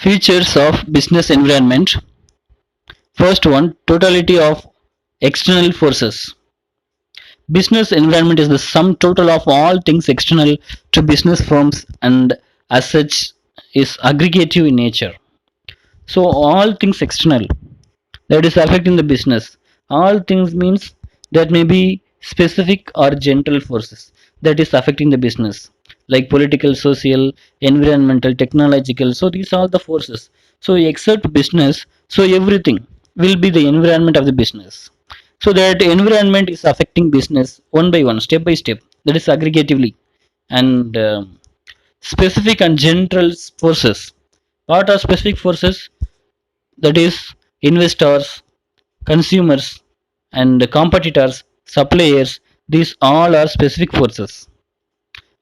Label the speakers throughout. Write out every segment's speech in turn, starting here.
Speaker 1: Features of business environment. First one, totality of external forces. Business environment is the sum total of all things external to business firms and as such is aggregative in nature. So all things external that is affecting the business. All things means that may be specific or general forces that is affecting the business, like political, social, environmental, technological. So these are the forces. So except business, so everything will be the environment of the business. So that environment is affecting business one by one, step by step. That is aggregatively and specific and general forces. What are specific forces? That is investors, consumers, and competitors, suppliers. These all are specific forces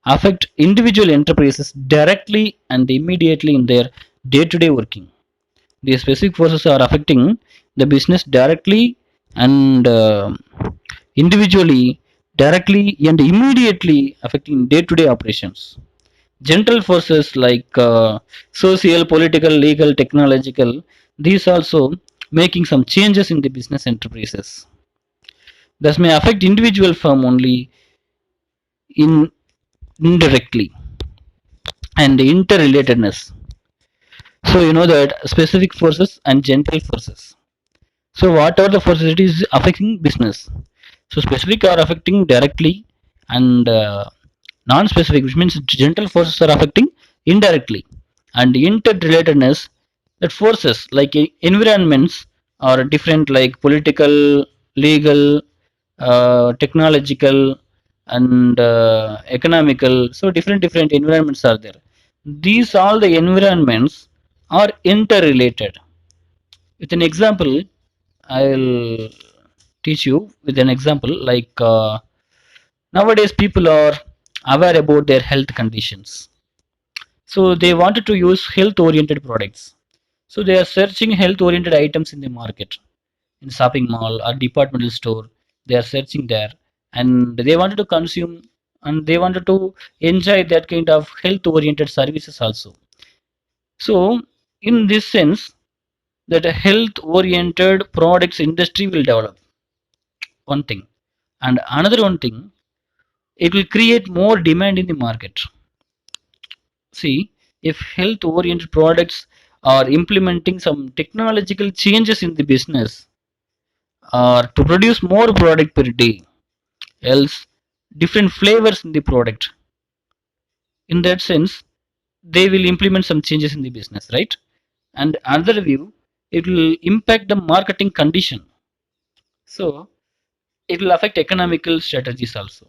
Speaker 1: affect individual enterprises directly and immediately in their day-to-day working. These specific forces are affecting the business directly and individually, directly and immediately affecting day-to-day operations. General forces like social, political, legal, technological, these also making some changes in the business enterprises. This may affect individual firm only in indirectly and interrelatedness. So you know that specific forces and general forces. So whatever the forces it is affecting business. So specific are affecting directly and non-specific, which means general forces are affecting indirectly and interrelatedness that forces like environments are different like political, legal, technological and economical. So different environments are there. These all the environments are interrelated. With an example, I'll teach you with an example like nowadays people are aware about their health conditions, so they wanted to use health oriented products, so they are searching health oriented items in the market, in shopping mall or departmental store. They are searching there and they wanted to consume and they wanted to enjoy that kind of health oriented services also. So in this sense, that a health oriented products industry will develop, one thing, and another one thing, it will create more demand in the market. See, if health oriented products are implementing some technological changes in the business or to produce more product per day, else different flavors in the product, in that sense they will implement some changes in the business, right? And another view, it will impact the marketing condition, so it will affect economical strategies also.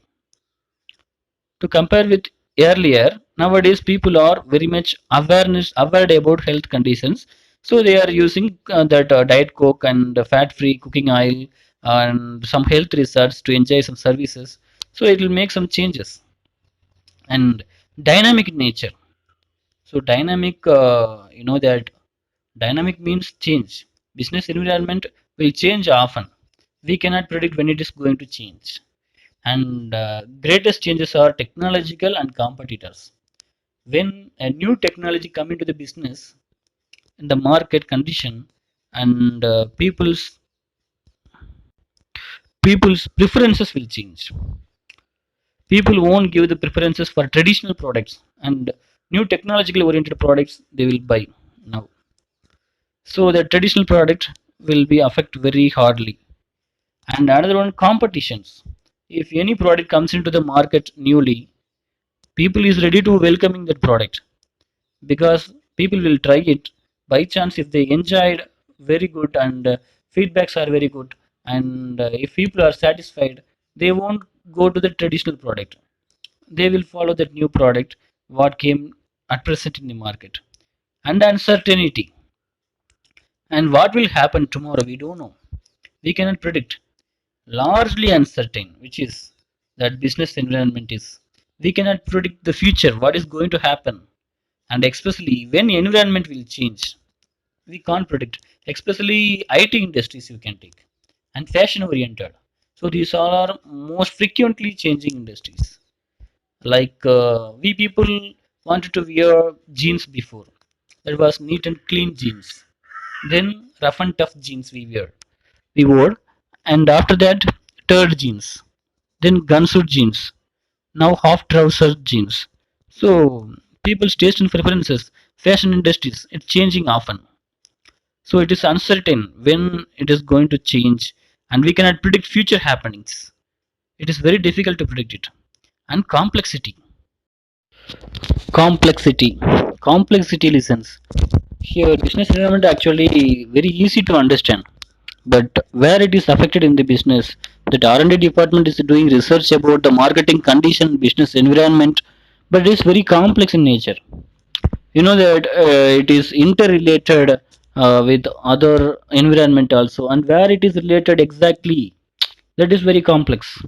Speaker 1: To compare with earlier, nowadays people are very much aware about health conditions, so they are using that diet coke and fat free cooking oil and some health research to enjoy some services, so it will make some changes. And dynamic nature, so dynamic, you know that dynamic means change. Business environment will change often, we cannot predict when it is going to change. And greatest changes are technological and competitors. When a new technology come into the business, in the market condition, and people's preferences will change. People won't give the preferences for traditional products and new technologically oriented products they will buy now. So the traditional product will be affected very hardly. And another one, competitions. If any product comes into the market newly, people is ready to welcoming that product because people will try it by chance. If they enjoyed very good and feedbacks are very good, and if people are satisfied, they won't go to the traditional product, they will follow that new product what came at present in the market. And uncertainty, and what will happen tomorrow we don't know, we cannot predict. Largely uncertain, which is that business environment is, we cannot predict the future what is going to happen. And especially when environment will change, we can't predict, especially IT industries you can take, and fashion oriented. So these all are most frequently changing industries. Like we people wanted to wear jeans before, That was neat and clean jeans. Then rough and tough jeans we wore, and after that turd jeans. Then gunsuit jeans. Now half trouser jeans. So people's taste and preferences, fashion industries, it's changing often. So it is uncertain when it is going to change, and we cannot predict future happenings. It is very difficult to predict it. And complexity. Complexity. Complexity listens. Here, business environment actually very easy to understand. But where it is affected in the business, that R&D department is doing research about the marketing condition, business environment, but it is very complex in nature. You know that it is interrelated with other environment also, and where it is related exactly, that is very complex.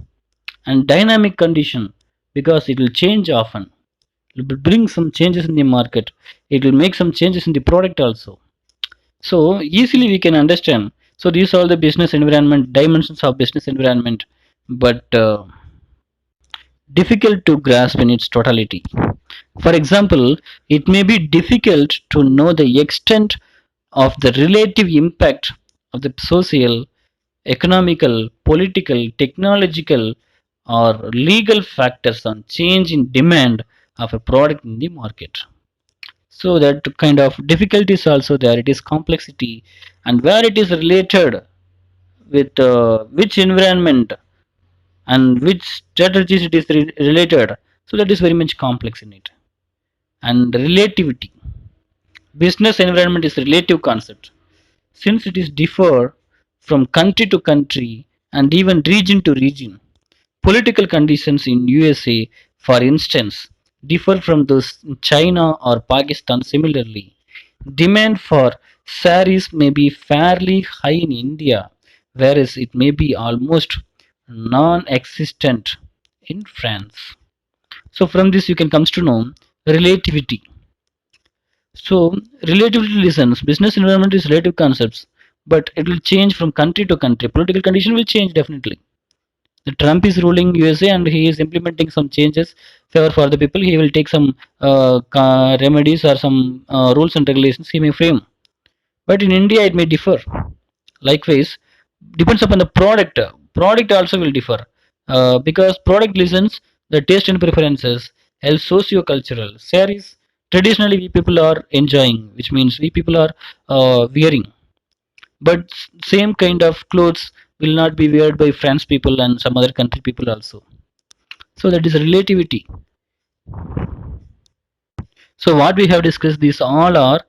Speaker 1: And dynamic condition, because it will change often, it will bring some changes in the market, it will make some changes in the product also. So easily we can understand. So these are the business environment dimensions of business environment, but difficult to grasp in its totality. For example, it may be difficult to know the extent of the relative impact of the social, economical, political, technological, or legal factors on change in demand of a product in the market. So that kind of difficulty is also there. It is complexity, and where it is related with which environment and which strategies it is related. So that is very much complex in it. And relativity. Business environment is relative concept. Since it is differ from country to country and even region to region. Political conditions in USA, for instance, differ from those in China or Pakistan similarly. Demand for saris may be fairly high in India, whereas it may be almost non-existent in France. So from this you can comes to know relativity. So relativity listens, business environment is relative concepts, but it will change from country to country. Political condition will change definitely. The Trump is ruling USA and he is implementing some changes favor for the people. He will take some remedies or some rules and regulations he may frame. But in India it may differ. Likewise, depends upon the product. Product also will differ because product listens the taste and preferences, else socio-cultural. Saris traditionally we people are enjoying, which means we people are wearing. But same kind of clothes will not be wear by French people and some other country people also. So that is relativity. So what we have discussed, these all are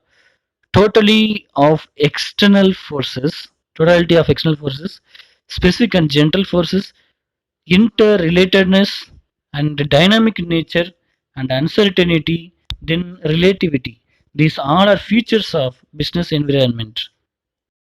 Speaker 1: totally of external forces, totality of external forces, specific and general forces, interrelatedness and dynamic nature and uncertainty, then relativity. These all are features of business environment.